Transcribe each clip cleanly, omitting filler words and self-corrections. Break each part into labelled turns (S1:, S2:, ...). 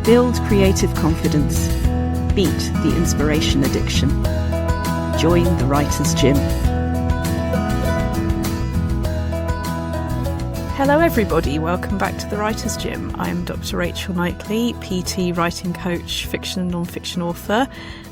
S1: Build creative confidence. Beat the inspiration addiction. Join the Writer's Gym. Hello everybody, welcome back to the Writer's Gym. I'm Dr Rachel Knightley, PT, writing coach, fiction and non-fiction author,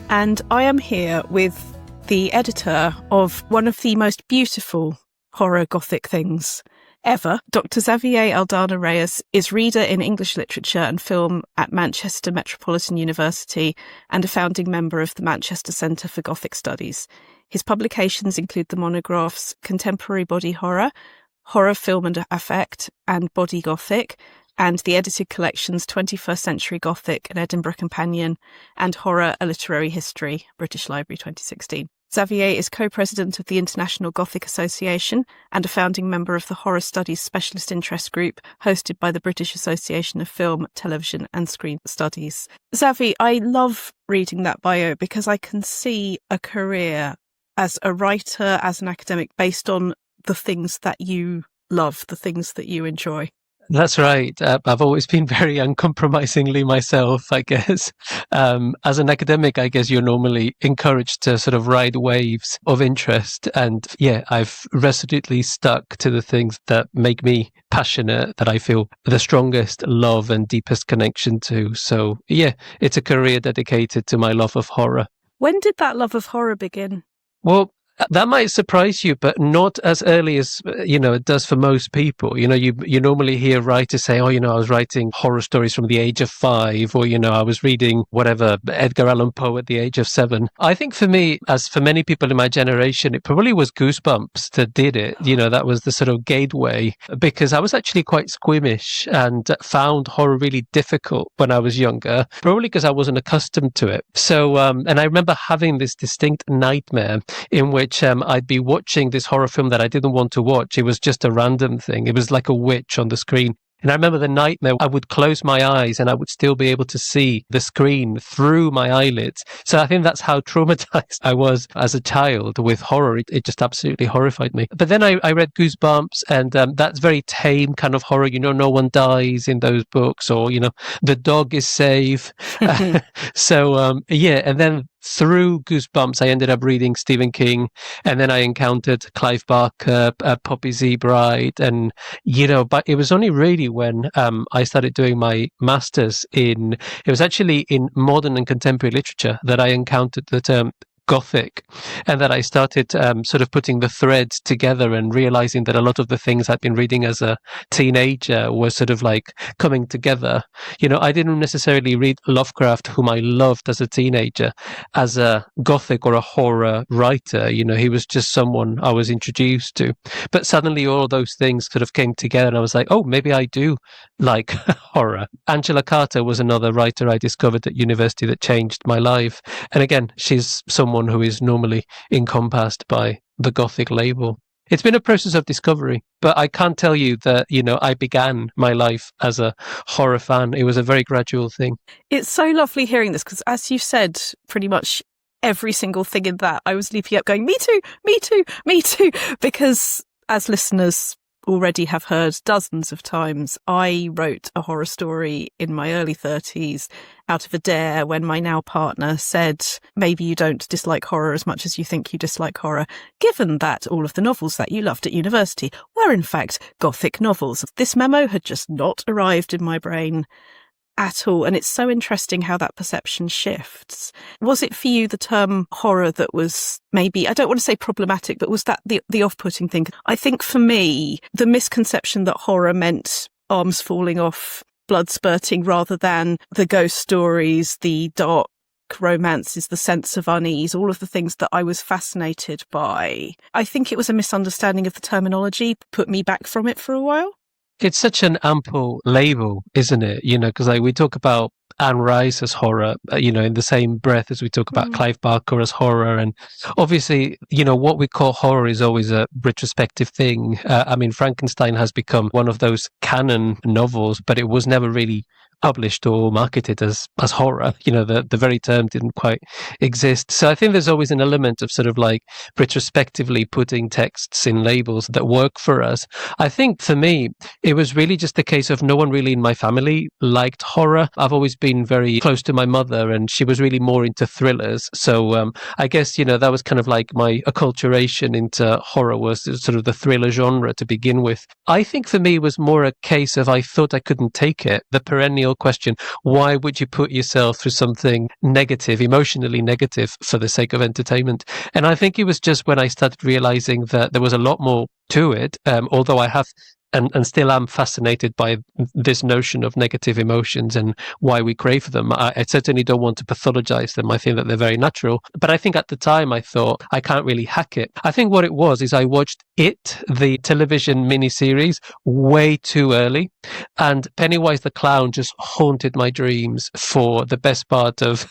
S1: and I am here with the editor of one of the most beautiful horror Gothic things ever. Dr Xavier Aldana Reyes is reader in English literature and film at Manchester Metropolitan University and a founding member of the Manchester Centre for Gothic Studies. His publications include the monographs Contemporary Body Horror, Horror, Film and Affect, and Body Gothic, and the edited collections 21st-Century Gothic and Edinburgh Companion, and Horror, A Literary History, British Library 2016. Xavier is co-president of the International Gothic Association and a founding member of the Horror Studies Specialist Interest Group, hosted by the British Association of Film, Television and Screen Studies. Xavi, I love reading that bio because I can see a career as a writer, as an academic, based on the things that you love, the things that you enjoy.
S2: That's right. I've always been very uncompromisingly myself, I guess. As an academic, I guess you're normally encouraged to sort of ride waves of interest. And yeah, I've resolutely stuck to the things that make me passionate, that I feel the strongest love and deepest connection to. So yeah, it's a career dedicated to my love of horror.
S1: When did that love of horror begin?
S2: Well, that might surprise you, but not as early as, it does for most people. You normally hear writers say, I was writing horror stories from the age of 5, or, I was reading whatever, Edgar Allan Poe at the age of 7. I think for me, as for many people in my generation, it probably was Goosebumps that did it. That was the sort of gateway, because I was actually quite squeamish and found horror really difficult when I was younger, probably because I wasn't accustomed to it. So, and I remember having this distinct nightmare in which I'd be watching this horror film that I didn't want to watch. It was just a random thing. It was like a witch on the screen. And I remember the nightmare, I would close my eyes and I would still be able to see the screen through my eyelids. So I think that's how traumatized I was as a child with horror. It just absolutely horrified me. But then I read Goosebumps, and that's very tame kind of horror. No one dies in those books, or, the dog is safe. And then through Goosebumps, I ended up reading Stephen King, and then I encountered Clive Barker, Poppy Zebride, and, but it was only really when I started doing my master's it was actually in modern and contemporary literature that I encountered the term Gothic, and that I started sort of putting the threads together and realizing that a lot of the things I'd been reading as a teenager were sort of like coming together. I didn't necessarily read Lovecraft, whom I loved as a teenager, as a Gothic or a horror writer. He was just someone I was introduced to. But suddenly all those things sort of came together, and I was like, oh, maybe I do like horror. Angela Carter was another writer I discovered at university that changed my life. And again, she's someone who is normally encompassed by the Gothic label. It's been a process of discovery, but I can't tell you that, I began my life as a horror fan. It was a very gradual thing.
S1: It's so lovely hearing this, because as you said, pretty much every single thing in that, I was leaping up going, me too, me too, me too, because as listeners already have heard dozens of times, I wrote a horror story in my early 30s out of a dare when my now partner said, maybe you don't dislike horror as much as you think you dislike horror, given that all of the novels that you loved at university were in fact Gothic novels. This memo had just not arrived in my brain at all. And it's so interesting how that perception shifts. Was it for you the term horror that was maybe, I don't want to say problematic, but was that the off-putting thing? I think for me, the misconception that horror meant arms falling off, blood spurting, rather than the ghost stories, the dark romances, the sense of unease, all of the things that I was fascinated by. I think it was a misunderstanding of the terminology, put me back from it for a while.
S2: It's such an ample label, isn't it? Because we talk about Anne Rice as horror, in the same breath as we talk about Clive Barker as horror. And obviously, what we call horror is always a retrospective thing. Frankenstein has become one of those canon novels, but it was never really published or marketed as horror. The very term didn't quite exist. So I think there's always an element of sort of like retrospectively putting texts in labels that work for us. I think for me, it was really just a case of no one really in my family liked horror. I've always been very close to my mother, and she was really more into thrillers. So I guess, that was kind of like my acculturation into horror, was sort of the thriller genre to begin with. I think for me it was more a case of I thought I couldn't take it. The perennial question, why would you put yourself through something negative, emotionally negative, for the sake of entertainment? And I think it was just when I started realizing that there was a lot more to it, although I have and still am fascinated by this notion of negative emotions and why we crave them. I certainly don't want to pathologize them. I think that they're very natural. But I think at the time I thought, I can't really hack it. I think what it was is I watched It, the television miniseries, way too early. And Pennywise the Clown just haunted my dreams for the best part of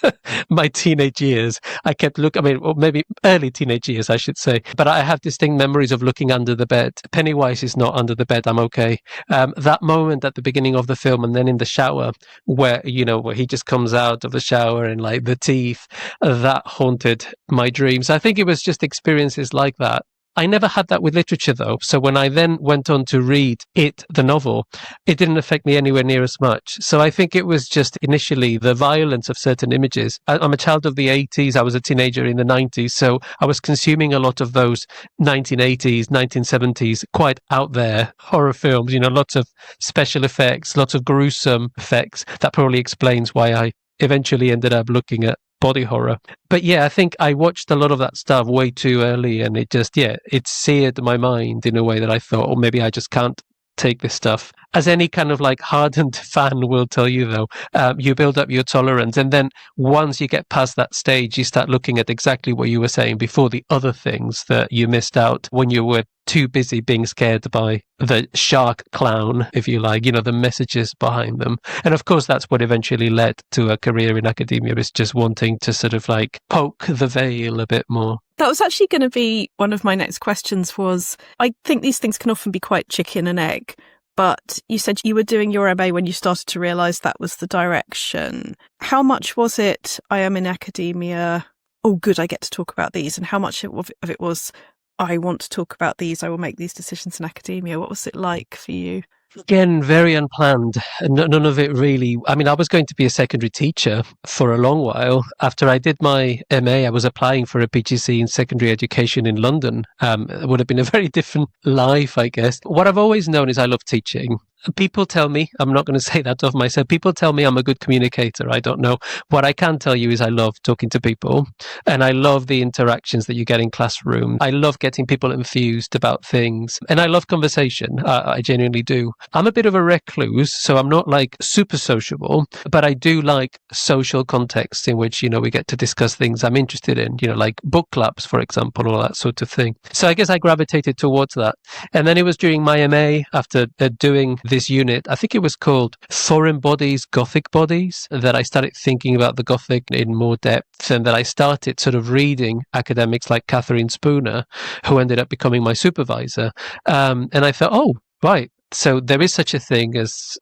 S2: my teenage years. I kept or maybe early teenage years, I should say. But I have distinct memories of looking under the bed. Pennywise is not under the bed. I'm okay. That moment at the beginning of the film and then in the shower where he just comes out of the shower and like the teeth, that haunted my dreams. I think it was just experiences like that. I never had that with literature, though. So when I then went on to read It, the novel, it didn't affect me anywhere near as much. So I think it was just initially the violence of certain images. I'm a child of the 80s. I was a teenager in the 90s. So I was consuming a lot of those 1980s, 1970s, quite out there horror films, lots of special effects, lots of gruesome effects. That probably explains why I eventually ended up looking at body horror. But yeah, I think I watched a lot of that stuff way too early, and it seared my mind in a way that I thought, oh, maybe I just can't take this stuff. As any kind of like hardened fan will tell you, though, you build up your tolerance, and then once you get past that stage, you start looking at exactly what you were saying before, the other things that you missed out when you were too busy being scared by the shark clown, if you like, the messages behind them. And of course, that's what eventually led to a career in academia, is just wanting to sort of like poke the veil a bit more.
S1: That was actually going to be one of my next questions. Was I think these things can often be quite chicken and egg. But you said you were doing your MA when you started to realise that was the direction. How much was it, I am in academia, oh good, I get to talk about these, and how much of it was, I want to talk about these, I will make these decisions in academia? What was it like for you?
S2: Again, very unplanned. None of it really. I mean, I was going to be a secondary teacher for a long while. After I did my MA, I was applying for a PGC in secondary education in London. It would have been a very different life, I guess. What I've always known is I love teaching. People tell me, I'm not going to say that of myself, people tell me I'm a good communicator. I don't know. What I can tell you is I love talking to people, and I love the interactions that you get in classroom. I love getting people enthused about things, and I love conversation. I genuinely do. I'm a bit of a recluse, so I'm not like super sociable, but I do like social contexts in which, we get to discuss things I'm interested in, like book clubs, for example, or that sort of thing. So I guess I gravitated towards that. And then it was during my MA, after doing this unit, I think it was called Foreign Bodies, Gothic Bodies, that I started thinking about the Gothic in more depth, and that I started sort of reading academics like Catherine Spooner, who ended up becoming my supervisor. And I thought, oh, right. So there is such a thing as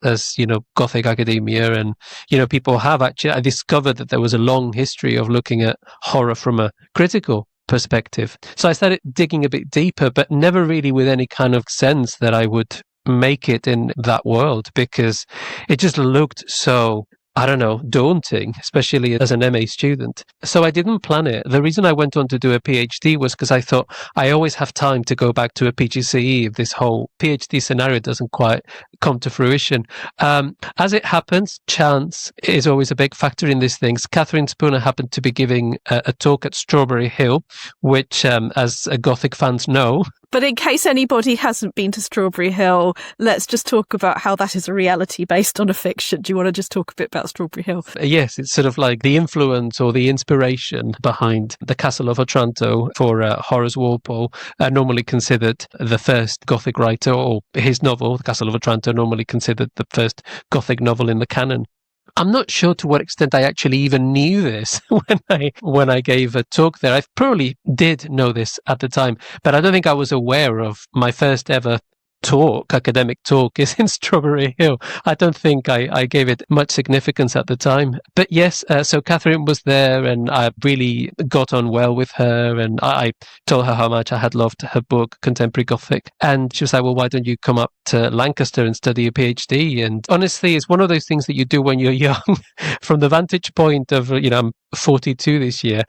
S2: Gothic academia, and people have actually. I discovered that there was a long history of looking at horror from a critical perspective. So I started digging a bit deeper, but never really with any kind of sense that I would make it in that world, because it just looked so, I don't know, daunting, especially as an MA student. So I didn't plan it. The reason I went on to do a PhD was because I thought I always have time to go back to a PGCE if this whole PhD scenario doesn't quite come to fruition. As it happens, chance is always a big factor in these things. Catherine Spooner happened to be giving a talk at Strawberry Hill, which, as Gothic fans know,
S1: but in case anybody hasn't been to Strawberry Hill, let's just talk about how that is a reality based on a fiction. Do you want to just talk a bit about Strawberry Hill?
S2: Yes, it's sort of like the influence or the inspiration behind The Castle of Otranto for Horace Walpole, normally considered the first Gothic writer, or his novel, The Castle of Otranto, normally considered the first Gothic novel in the canon. I'm not sure to what extent I actually even knew this when I gave a talk there. I probably did know this at the time, but I don't think I was aware of my first ever academic talk, is in Strawberry Hill. I don't think I gave it much significance at the time. But yes, so Catherine was there and I really got on well with her, and I told her how much I had loved her book, Contemporary Gothic. And she was like, well, why don't you come up to Lancaster and study a PhD? And honestly, it's one of those things that you do when you're young. From the vantage point of, I'm 42 this year.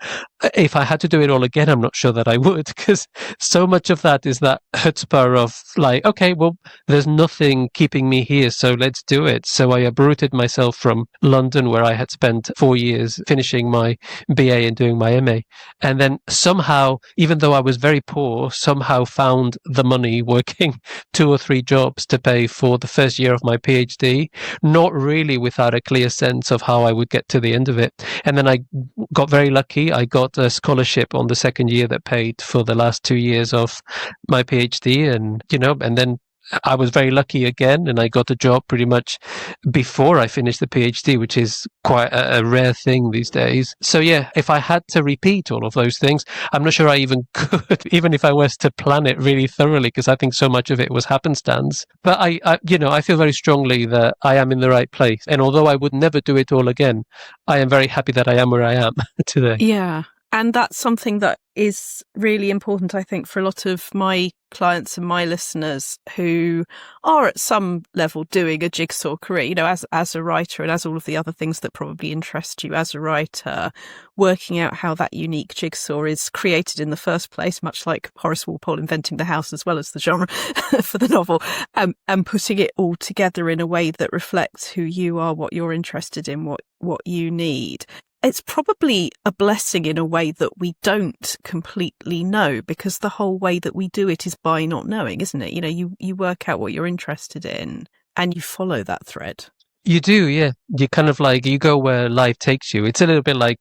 S2: If I had to do it all again, I'm not sure that I would, because so much of that is that chutzpah of like, okay, well, there's nothing keeping me here, so let's do it. So I uprooted myself from London, where I had spent 4 years finishing my BA and doing my MA. And then somehow, even though I was very poor, somehow found the money working 2 or 3 jobs to pay for the first year of my PhD, not really without a clear sense of how I would get to the end of it. And then I got very lucky. I got a scholarship on the second year that paid for the last 2 years of my PhD, and then I was very lucky again, and I got a job pretty much before I finished the PhD, which is quite a rare thing these days. So yeah, if I had to repeat all of those things, I'm not sure I even could, even if I was to plan it really thoroughly, because I think so much of it was happenstance. But I feel very strongly that I am in the right place. And although I would never do it all again, I am very happy that I am where I am today.
S1: Yeah. And that's something that is really important, I think, for a lot of my clients and my listeners who are at some level doing a jigsaw career, as a writer and as all of the other things that probably interest you as a writer, working out how that unique jigsaw is created in the first place, much like Horace Walpole inventing the house as well as the genre for the novel, and putting it all together in a way that reflects who you are, what you're interested in, what you need. It's probably a blessing in a way that we don't completely know, because the whole way that we do it is by not knowing, isn't it? You work out what you're interested in and you follow that thread.
S2: You do, yeah. You kind of like, you go where life takes you. It's a little bit like,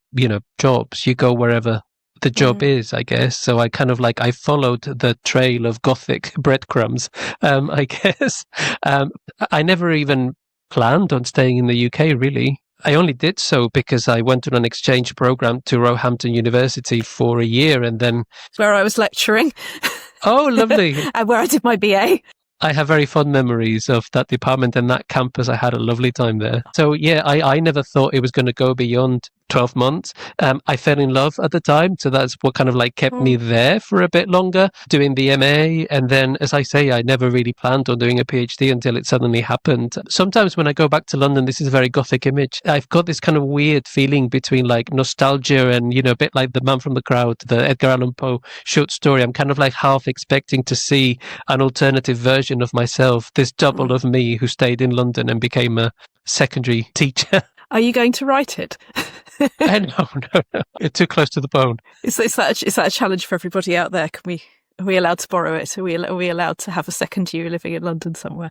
S2: jobs. You go wherever the job is, I guess. So I kind of like, I followed the trail of Gothic breadcrumbs, I guess. I never even planned on staying in the UK, really. I only did so because I went on an exchange program to Roehampton University for a year, and then...
S1: Where I was lecturing.
S2: Oh, lovely.
S1: And where I did my BA.
S2: I have very fond memories of that department and that campus. I had a lovely time there. So yeah, I never thought it was going to go beyond 12 months. I fell in love at the time, so that's what kind of like kept me there for a bit longer, doing the MA. And then, as I say, I never really planned on doing a PhD until it suddenly happened. Sometimes when I go back to London, this is a very Gothic image. I've got this kind of weird feeling between like nostalgia and, a bit like The Man from the Crowd, the Edgar Allan Poe short story. I'm kind of like half expecting to see an alternative version of myself, this double of me who stayed in London and became a secondary teacher.
S1: Are you going to write it?
S2: No. It's too close to the bone.
S1: Is that a challenge for everybody out there? Are we allowed to borrow it? Are we allowed to have a second year living in London somewhere?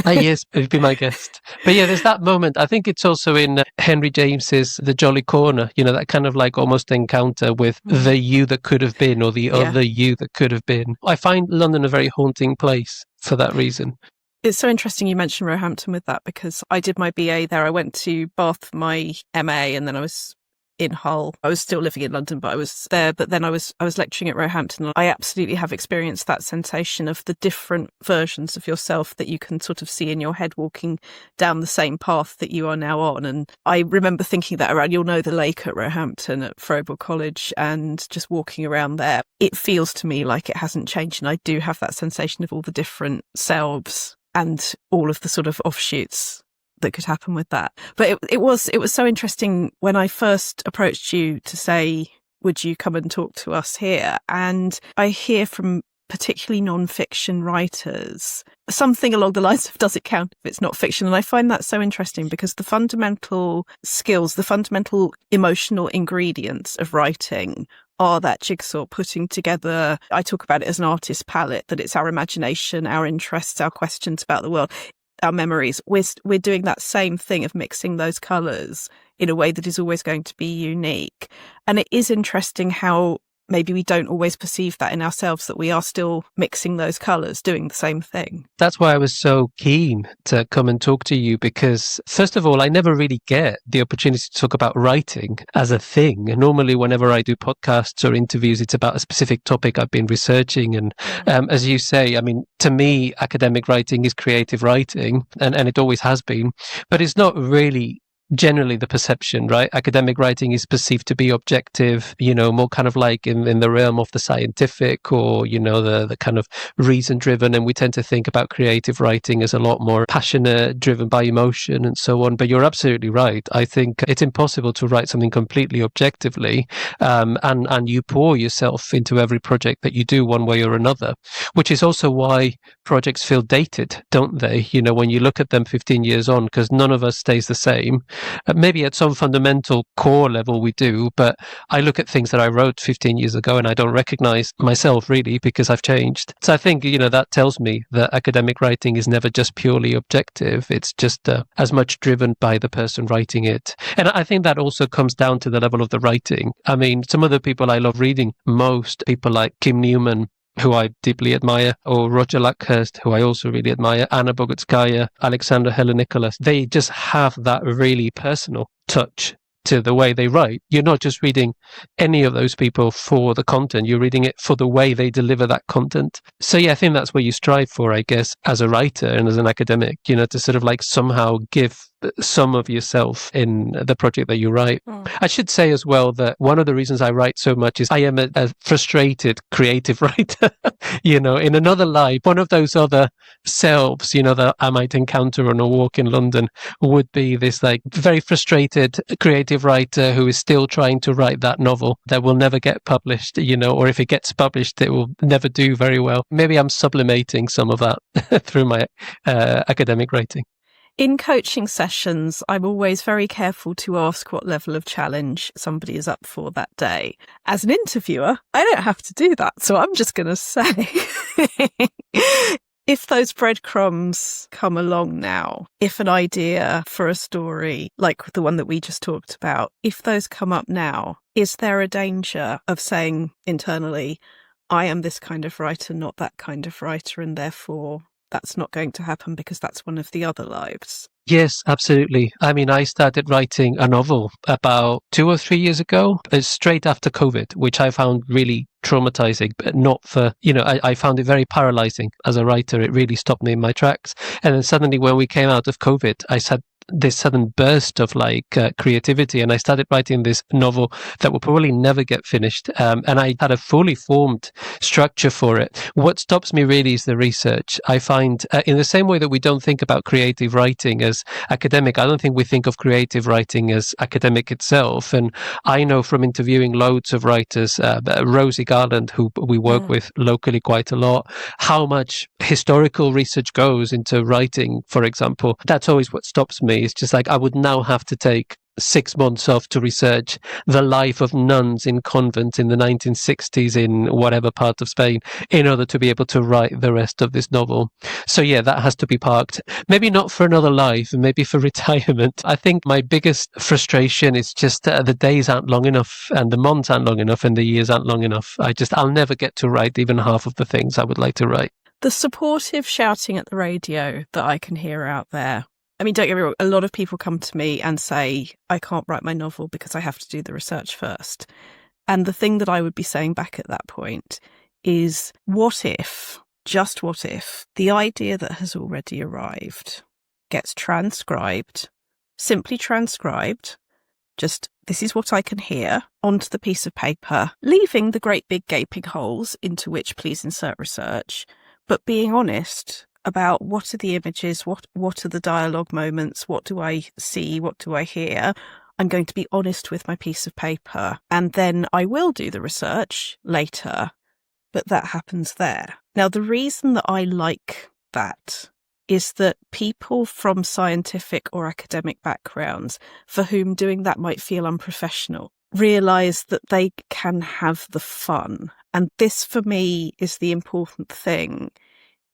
S2: Yes, be my guest. But yeah, there's that moment. I think it's also in Henry James's The Jolly Corner, that kind of like almost encounter with the you that could have been, or the other you that could have been. I find London a very haunting place for that reason.
S1: It's so interesting you mentioned Roehampton with that, because I did my BA there. I went to Bath for my MA, and then I was in Hull. I was still living in London, but I was there. But then I was lecturing at Roehampton. I absolutely have experienced that sensation of the different versions of yourself that you can sort of see in your head walking down the same path that you are now on. And I remember thinking that around, you'll know the lake at Roehampton at Frobel College, and just walking around there, it feels to me like it hasn't changed. And I do have that sensation of all the different selves and all of the sort of offshoots that could happen with that. But it was so interesting when I first approached you to say, would you come and talk to us here? And I hear from particularly non-fiction writers something along the lines of, does it count if it's not fiction? And I find that so interesting, because the fundamental skills, the fundamental emotional ingredients of writing are that jigsaw putting together. I talk about it as an artist palette, that it's our imagination, our interests, our questions about the world, our memories. We're doing that same thing of mixing those colours in a way that is always going to be unique. And it is interesting how maybe we don't always perceive that in ourselves, that we are still mixing those colours, doing the same thing.
S2: That's why I was so keen to come and talk to you, because first of all, I never really get the opportunity to talk about writing as a thing. And normally, whenever I do podcasts or interviews, it's about a specific topic I've been researching. And as you say, I mean, to me, academic writing is creative writing, and it always has been, but it's not really generally the perception, right? Academic writing is perceived to be objective, more kind of like in the realm of the scientific, or, the kind of reason driven. And we tend to think about creative writing as a lot more passionate, driven by emotion and so on. But you're absolutely right. I think it's impossible to write something completely objectively. And you pour yourself into every project that you do one way or another, which is also why projects feel dated, don't they? When you look at them 15 years on, because none of us stays the same. Maybe at some fundamental core level we do, but I look at things that I wrote 15 years ago and I don't recognize myself really, because I've changed. So I think, that tells me that academic writing is never just purely objective. It's just as much driven by the person writing it. And I think that also comes down to the level of the writing. I mean, some of the people I love reading most, people like Kim Newman, who I deeply admire, or Roger Luckhurst, who I also really admire, Anna Bogutskaya, Alexandra Helenicolas, they just have that really personal touch to the way they write. You're not just reading any of those people for the content, you're reading it for the way they deliver that content. So yeah, I think that's what you strive for, I guess, as a writer and as an academic, to sort of like somehow give some of yourself in the project that you write. I should say as well that one of the reasons I write so much is I am a frustrated creative writer. In another life, one of those other selves, that I might encounter on a walk in London would be this like very frustrated creative writer who is still trying to write that novel that will never get published, or if it gets published, it will never do very well. Maybe I'm sublimating some of that through my academic writing.
S1: In coaching sessions, I'm always very careful to ask what level of challenge somebody is up for that day. As an interviewer, I don't have to do that, so I'm just going to say, if those breadcrumbs come along now, if an idea for a story, like the one that we just talked about, if those come up now, is there a danger of saying internally, I am this kind of writer, not that kind of writer, and therefore that's not going to happen because that's one of the other lives?
S2: Yes, absolutely. I mean, I started writing a novel about 2 or 3 years ago, straight after COVID, which I found really traumatizing, but not for, I found it very paralyzing as a writer. It really stopped me in my tracks. And then suddenly when we came out of COVID, I said, this sudden burst of creativity, and I started writing this novel that will probably never get finished, and I had a fully formed structure for it. What stops me really is the research. I find in the same way that we don't think about creative writing as academic, I don't think we think of creative writing as academic itself. And I know from interviewing loads of writers, Rosie Garland, who we work with locally quite a lot, how much historical research goes into writing, for example. That's always what stops me. It's just like I would now have to take 6 months off to research the life of nuns in convents in the 1960s in whatever part of Spain in order to be able to write the rest of this novel. So yeah, that has to be parked. Maybe not for another life, maybe for retirement. I think my biggest frustration is just the days aren't long enough, and the months aren't long enough, and the years aren't long enough. I'll never get to write even half of the things I would like to write.
S1: The supportive shouting at the radio that I can hear out there, I mean, don't get me wrong, a lot of people come to me and say, I can't write my novel because I have to do the research first. And the thing that I would be saying back at that point is, what if, just what if, the idea that has already arrived gets transcribed, simply transcribed, just this is what I can hear, onto the piece of paper, leaving the great big gaping holes into which please insert research, but being honest about what are the images, what are the dialogue moments, what do I see, what do I hear. I'm going to be honest with my piece of paper, and then I will do the research later, but that happens there. Now, the reason that I like that is that people from scientific or academic backgrounds for whom doing that might feel unprofessional realise that they can have the fun. And this, for me, is the important thing,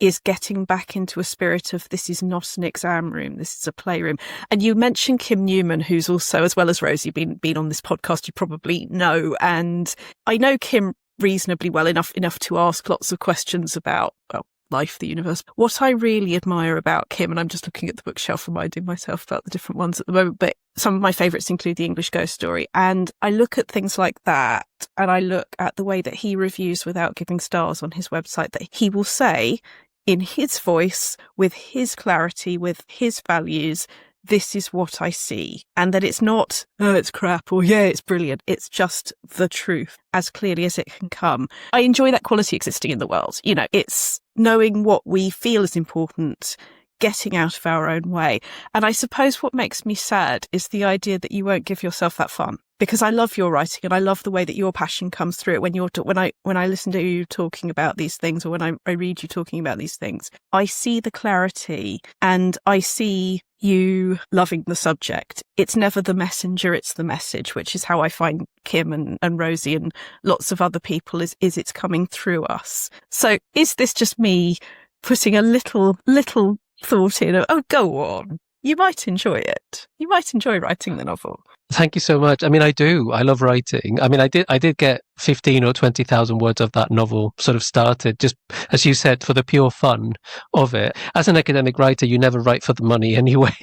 S1: is getting back into a spirit of this is not an exam room, this is a playroom. And you mentioned Kim Newman, who's also, as well as Rosie, been on this podcast, you probably know. And I know Kim reasonably well enough to ask lots of questions about, well, life, the universe. What I really admire about Kim, and I'm just looking at the bookshelf, reminding myself about the different ones at the moment, but some of my favourites include The English Ghost Story. And I look at things like that, and I look at the way that he reviews without giving stars on his website, that he will say in his voice, with his clarity, with his values, this is what I see. And that it's not, oh, it's crap, or yeah, it's brilliant. It's just the truth, as clearly as it can come. I enjoy that quality existing in the world. You know, it's knowing what we feel is important, getting out of our own way. And I suppose what makes me sad is the idea that you won't give yourself that fun. Because I love your writing, and I love the way that your passion comes through it when I listen to you talking about these things, or when I read you talking about these things. I see the clarity, and I see you loving the subject. It's never the messenger, it's the message, which is how I find Kim and Rosie and lots of other people is it's coming through us. So is this just me putting a little thought in of, oh, go on. You might enjoy it. You might enjoy writing the novel.
S2: Thank you so much. I mean, I do. I love writing. I mean, I did get 15 or 20,000 words of that novel sort of started, just as you said, for the pure fun of it. As an academic writer, you never write for the money anyway.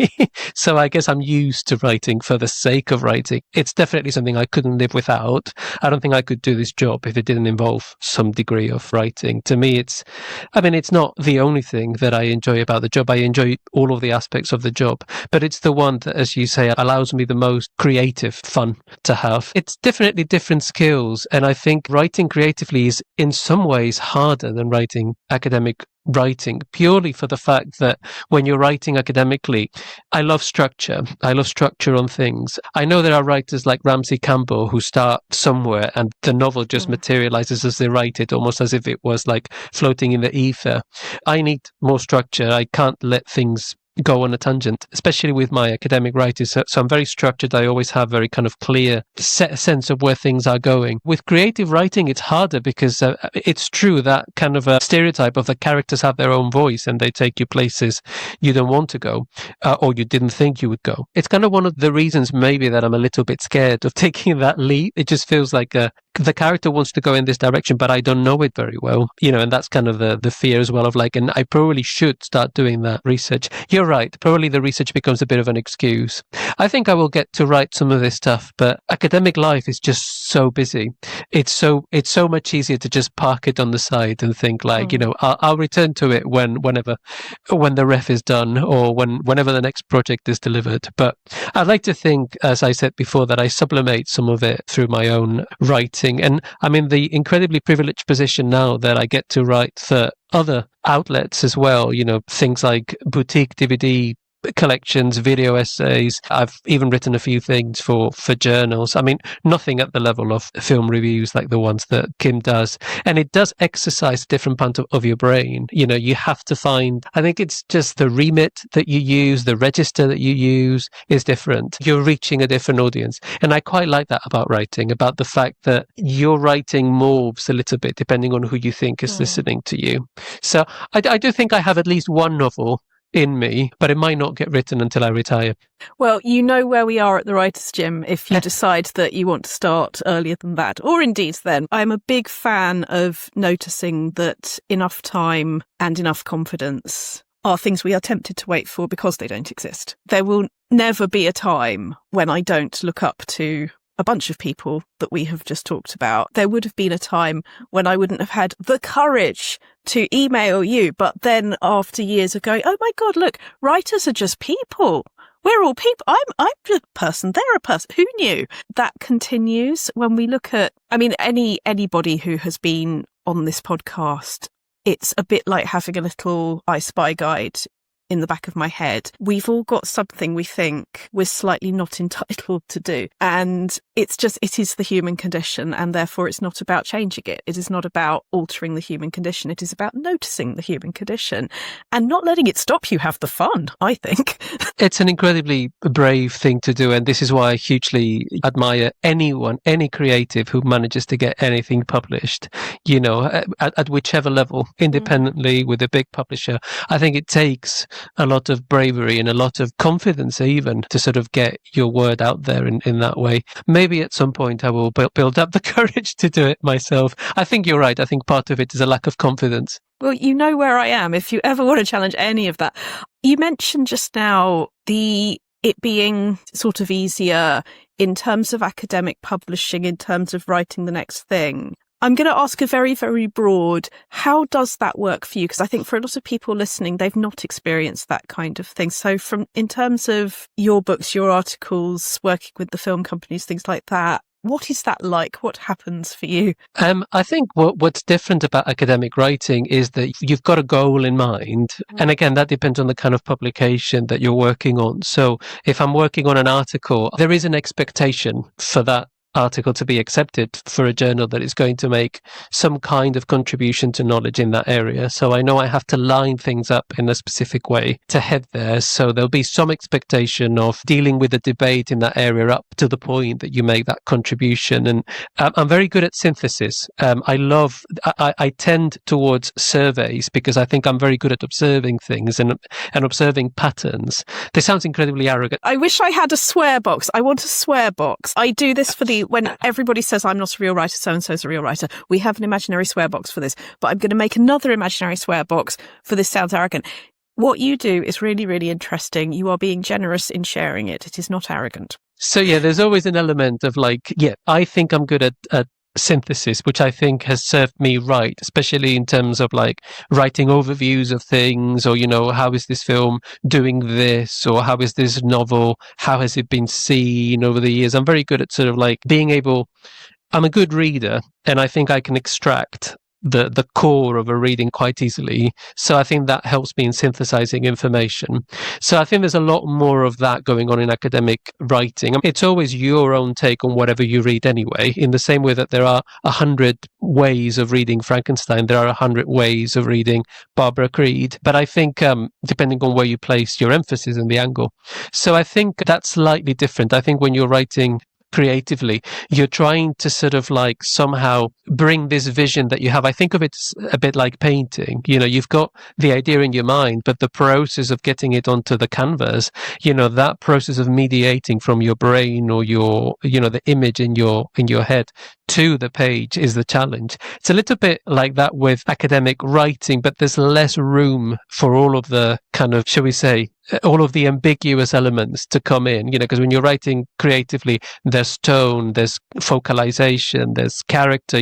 S2: So I guess I'm used to writing for the sake of writing. It's definitely something I couldn't live without. I don't think I could do this job if it didn't involve some degree of writing. To me, it's not the only thing that I enjoy about the job. I enjoy all of the aspects of the job, but it's the one that, as you say, allows me the most creative fun to have. It's definitely different skills, and I think writing creatively is in some ways harder than writing academic writing, purely for the fact that when you're writing academically, I love structure. I love structure on things. I know there are writers like Ramsey Campbell who start somewhere and the novel just materializes as they write it, almost as if it was like floating in the ether. I need more structure. I can't let things go on a tangent, especially with my academic writing. So I'm very structured. I always have very kind of clear sense of where things are going. With creative writing, it's harder because it's true that kind of a stereotype of the characters have their own voice and they take you places you don't want to go or you didn't think you would go. It's kind of one of the reasons maybe that I'm a little bit scared of taking that leap. It just feels like the character wants to go in this direction, but I don't know it very well, and that's kind of the fear as well of like, and I probably should start doing that research. You're right. Probably the research becomes a bit of an excuse. I think I will get to write some of this stuff, but academic life is just so busy. It's so much easier to just park it on the side and think like, I'll return to it when the ref is done or whenever the next project is delivered. But I'd like to think, as I said before, that I sublimate some of it through my own writing. And I'm in the incredibly privileged position now that I get to write for other outlets as well, things like boutique DVD collections, video essays. I've even written a few things for journals. I mean, nothing at the level of film reviews like the ones that Kim does. And it does exercise a different part of your brain. You have to find, I think it's just the remit that you use, the register that you use is different. You're reaching a different audience. And I quite like that about writing, about the fact that your writing morphs a little bit depending on who you think is listening to you. So I do think I have at least one novel in me, but it might not get written until I retire.
S1: Well, you know where we are at the Writers' Gym if you decide that you want to start earlier than that, or indeed then. I'm a big fan of noticing that enough time and enough confidence are things we are tempted to wait for because they don't exist. There will never be a time when I don't look up to a bunch of people that we have just talked about. There would have been a time when I wouldn't have had the courage to email you, but then after years of going, oh my God, look, writers are just people. We're all people. I'm a person. They're a person. Who knew? That continues when we look at, anybody who has been on this podcast, it's a bit like having a little I Spy guide in the back of my head. We've all got something we think we're slightly not entitled to do. And it is the human condition. And therefore it's not about changing it. It is not about altering the human condition. It is about noticing the human condition and not letting it stop you have the fun, I think.
S2: It's an incredibly brave thing to do. And this is why I hugely admire any creative who manages to get anything published, at whichever level, independently with a big publisher. I think it takes a lot of bravery and a lot of confidence even to sort of get your word out there in that way. Maybe at some point I will build up the courage to do it myself. I think you're right. I think part of it is a lack of confidence.
S1: Well, you know where I am if you ever want to challenge any of that. You mentioned just now it being sort of easier in terms of academic publishing, in terms of writing the next thing. I'm going to ask a very, very broad, how does that work for you? Because I think for a lot of people listening, they've not experienced that kind of thing. So in terms of your books, your articles, working with the film companies, things like that, what is that like? What happens for you?
S2: I think what's different about academic writing is that you've got a goal in mind. And again, that depends on the kind of publication that you're working on. So if I'm working on an article, there is an expectation for that article to be accepted for a journal that is going to make some kind of contribution to knowledge in that area. So I know I have to line things up in a specific way to head there. So there'll be some expectation of dealing with the debate in that area up to the point that you make that contribution. And I'm very good at synthesis. I tend towards surveys because I think I'm very good at observing things and observing patterns. This sounds incredibly arrogant.
S1: I wish I had a swear box. I want a swear box. I do this for when everybody says I'm not a real writer, so-and-so's a real writer, we have an imaginary swear box for this, but I'm going to make another imaginary swear box for this sounds arrogant. What you do is really, really interesting. You are being generous in sharing it. It is not arrogant.
S2: So yeah, there's always an element of I think I'm good at synthesis, which I think has served me right, especially in terms of writing overviews of things, or how is this film doing this, or how is this novel, how has it been seen over the years. I'm very good at sort of being able, I'm a good reader, and I think I can extract the core of a reading quite easily. So I think that helps me in synthesizing information. So I think there's a lot more of that going on in academic writing. It's always your own take on whatever you read anyway, in the same way that there are 100 ways of reading Frankenstein, there are 100 ways of reading Barbara Creed. But I think depending on where you place your emphasis and the angle. So I think that's slightly different. I think when you're writing creatively, you're trying to sort of somehow bring this vision that you have. I think of it a bit like painting. You've got the idea in your mind, but the process of getting it onto the canvas, that process of mediating from your brain or your, the image in your head to the page is the challenge. It's a little bit like that with academic writing, but there's less room for all of the kind of, shall we say, all of the ambiguous elements to come in, because when you're writing creatively, there's tone, there's focalization, there's character,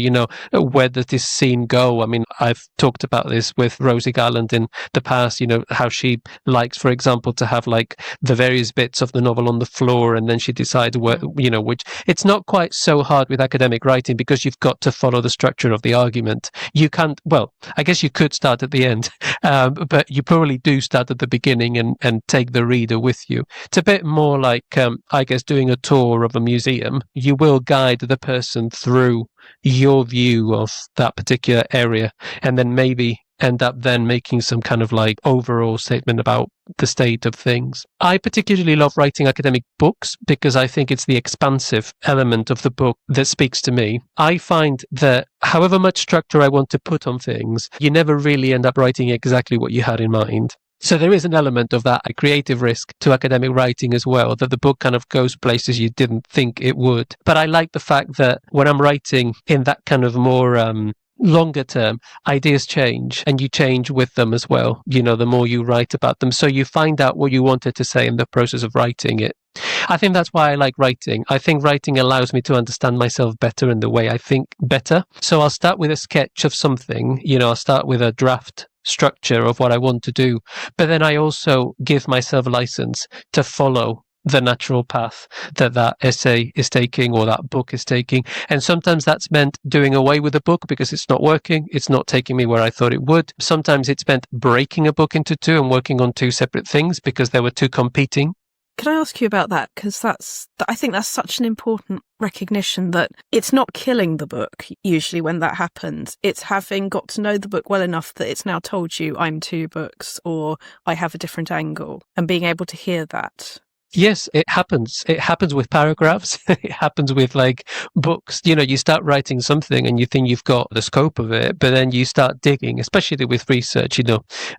S2: where does this scene go? I mean, I've talked about this with Rosie Garland in the past, how she likes, for example, to have the various bits of the novel on the floor, and then she decides which. It's not quite so hard with academic writing because you've got to follow the structure of the argument. You can't, well, I guess you could start at the end, but you probably do start at the beginning and take the reader with you. It's a bit more like, I guess, doing a tour of a museum. You will guide the person through your view of that particular area, and then maybe end up then making some kind of overall statement about the state of things. I particularly love writing academic books because I think it's the expansive element of the book that speaks to me. I find that however much structure I want to put on things, you never really end up writing exactly what you had in mind. So there is an element of that, a creative risk to academic writing as well, that the book kind of goes places you didn't think it would. But I like the fact that when I'm writing in that kind of more longer term, ideas change, and you change with them as well, the more you write about them. So you find out what you wanted to say in the process of writing it. I think that's why I like writing. I think writing allows me to understand myself better and the way I think better. So I'll start with a sketch of something, I'll start with a draft structure of what I want to do, but then I also give myself license to follow the natural path that essay is taking or that book is taking. And sometimes that's meant doing away with a book because it's not working, it's not taking me where I thought it would. Sometimes it's meant breaking a book into two and working on two separate things because they were two competing.
S1: Can I ask you about that? Because I think that's such an important recognition that it's not killing the book usually when that happens. It's having got to know the book well enough that it's now told you I'm two books or I have a different angle, and being able to hear that.
S2: Yes, it happens. It happens with paragraphs. It happens with like books. You start writing something and you think you've got the scope of it, but then you start digging, especially with research,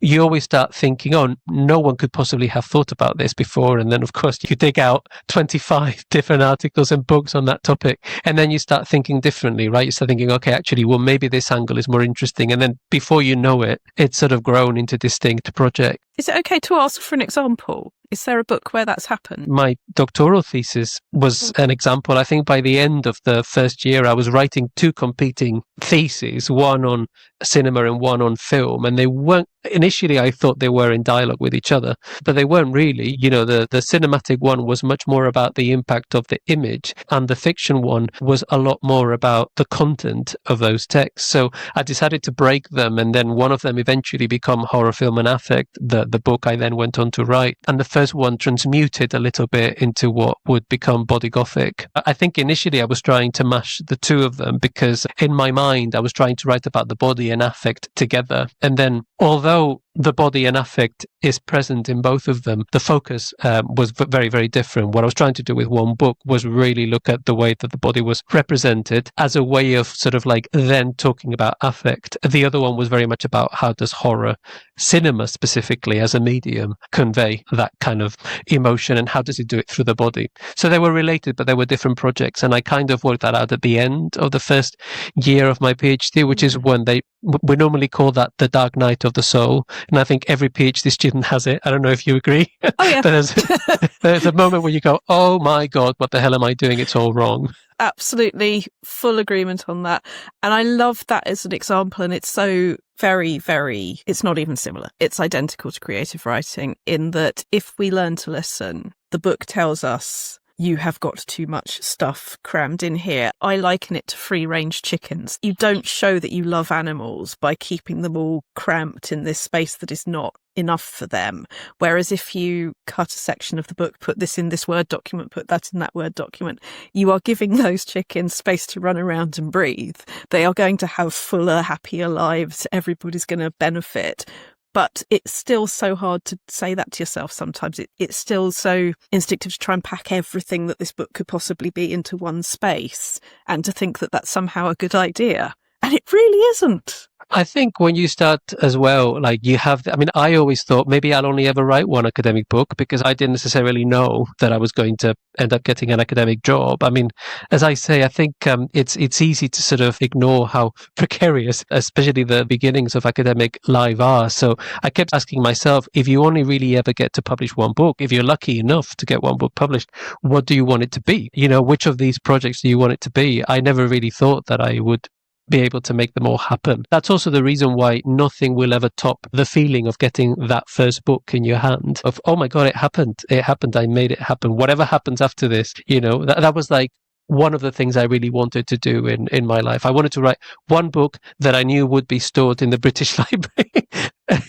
S2: you always start thinking, oh, no one could possibly have thought about this before. And then, of course, you dig out 25 different articles and books on that topic. And then you start thinking differently, right? You start thinking, okay, actually, well, maybe this angle is more interesting. And then before you know it, it's sort of grown into distinct project.
S1: Is it okay to ask for an example? Is there a book where that's happened?
S2: My doctoral thesis was an example. I think by the end of the first year, I was writing two competing theses, one on cinema and one on film. And they weren't, initially I thought they were in dialogue with each other, but they weren't really. The cinematic one was much more about the impact of the image, and the fiction one was a lot more about the content of those texts. So I decided to break them, and then one of them eventually became Horror, Film and Affect, the book I then went on to write. And the first one transmuted a little bit into what would become Body Gothic. I think initially I was trying to mash the two of them because in my mind I was trying to write about the body and affect together. And then although the body and affect is present in both of them, the focus was very, very different. What I was trying to do with one book was really look at the way that the body was represented as a way of sort of like then talking about affect. The other one was very much about how does horror, cinema specifically as a medium, convey that kind of emotion, and how does it do it through the body. So they were related, but they were different projects. And I kind of worked that out at the end of the first year of my PhD, which is when we normally call that the dark night of the soul. And I think every PhD student has it. I don't know if you agree.
S1: Oh, yeah.
S2: there's a moment where you go, oh my God, what the hell am I doing? It's all wrong.
S1: Absolutely full agreement on that. And I love that as an example. And it's so very, very, it's not even similar. It's identical to creative writing in that if we learn to listen, the book tells us you have got too much stuff crammed in here. I liken it to free-range chickens. You don't show that you love animals by keeping them all cramped in this space that is not enough for them. Whereas if you cut a section of the book, put this in this Word document, put that in that Word document, you are giving those chickens space to run around and breathe. They are going to have fuller, happier lives. Everybody's going to benefit. But it's still so hard to say that to yourself sometimes. It's still so instinctive to try and pack everything that this book could possibly be into one space and to think that that's somehow a good idea. And it really isn't.
S2: I think when you start as well, like I always thought maybe I'll only ever write one academic book because I didn't necessarily know that I was going to end up getting an academic job. I mean, as I say, I think it's easy to sort of ignore how precarious, especially the beginnings of academic life are. So I kept asking myself, if you only really ever get to publish one book, if you're lucky enough to get one book published, what do you want it to be? Which of these projects do you want it to be? I never really thought that I would be able to make them all happen. That's also the reason why nothing will ever top the feeling of getting that first book in your hand of, oh my God, it happened, I made it happen. Whatever happens after this, that was like one of the things I really wanted to do in my life. I wanted to write one book that I knew would be stored in the British Library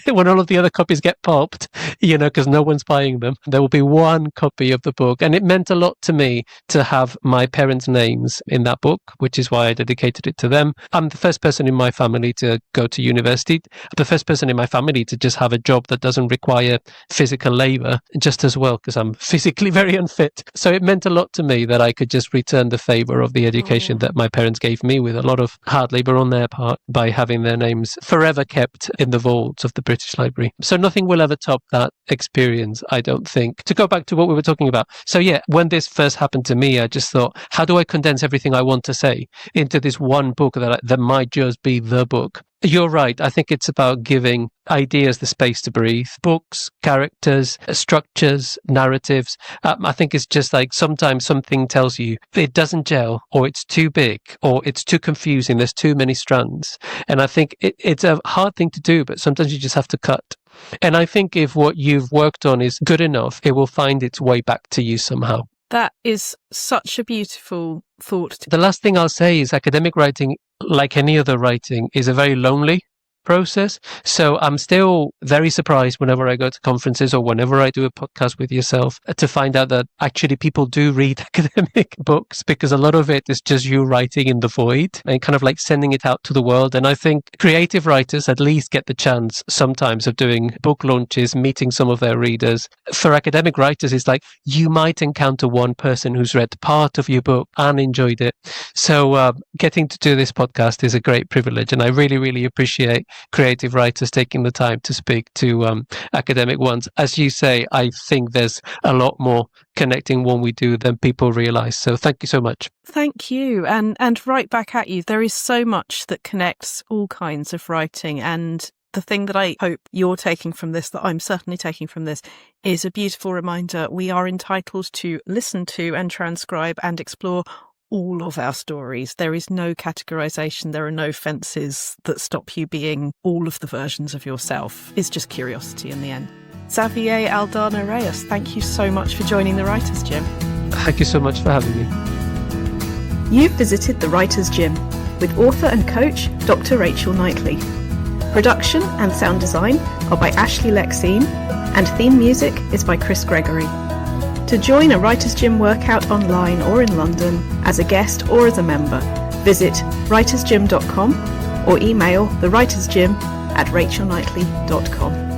S2: when all of the other copies get popped, because no one's buying them. There will be one copy of the book. And it meant a lot to me to have my parents' names in that book, which is why I dedicated it to them. I'm the first person in my family to go to university, the first person in my family to just have a job that doesn't require physical labor just as well, because I'm physically very unfit. So it meant a lot to me that I could just return the favor of the education that my parents gave me with a lot of hard labor on their part by having their names forever kept in the vaults of the British Library. So nothing will ever top that experience, I don't think. To go back to what we were talking about. So yeah, when this first happened to me, I just thought, how do I condense everything I want to say into this one book that might just be the book? You're right. I think it's about giving ideas the space to breathe. Books, characters, structures, narratives. I think it's just like sometimes something tells you it doesn't gel, or it's too big, or it's too confusing. There's too many strands. And I think it's a hard thing to do, but sometimes you just have to cut. And I think if what you've worked on is good enough, it will find its way back to you somehow.
S1: That is such a beautiful thought.
S2: The last thing I'll say is academic writing, like any other writing, is a very lonely process. So I'm still very surprised whenever I go to conferences or whenever I do a podcast with yourself to find out that actually people do read academic books, because a lot of it is just you writing in the void and kind of like sending it out to the world. And I think creative writers at least get the chance sometimes of doing book launches, meeting some of their readers. For academic writers, it's like you might encounter one person who's read part of your book and enjoyed it. So getting to do this podcast is a great privilege, and I really, really appreciate creative writers taking the time to speak to academic ones. As you say, I think there's a lot more connecting when we do than people realize. So thank you so much.
S1: Thank you. And right back at you. There is so much that connects all kinds of writing. And the thing that I hope you're taking from this, that I'm certainly taking from this, is a beautiful reminder. We are entitled to listen to and transcribe and explore all of our stories. There is no categorization. There are no fences that stop you being all of the versions of yourself. It's just curiosity in the end. Xavier Aldana Reyes, thank you so much for joining the Writers' Gym.
S2: Thank you so much for having me.
S1: You've visited the Writers' Gym with author and coach Dr Rachel Knightley. Production and sound design are by Ashley Lexine, and theme music is by Chris Gregory. To join a Writers' Gym workout online or in London, as a guest or as a member, visit writersgym.com or email thewritersgym@rachelknightley.com.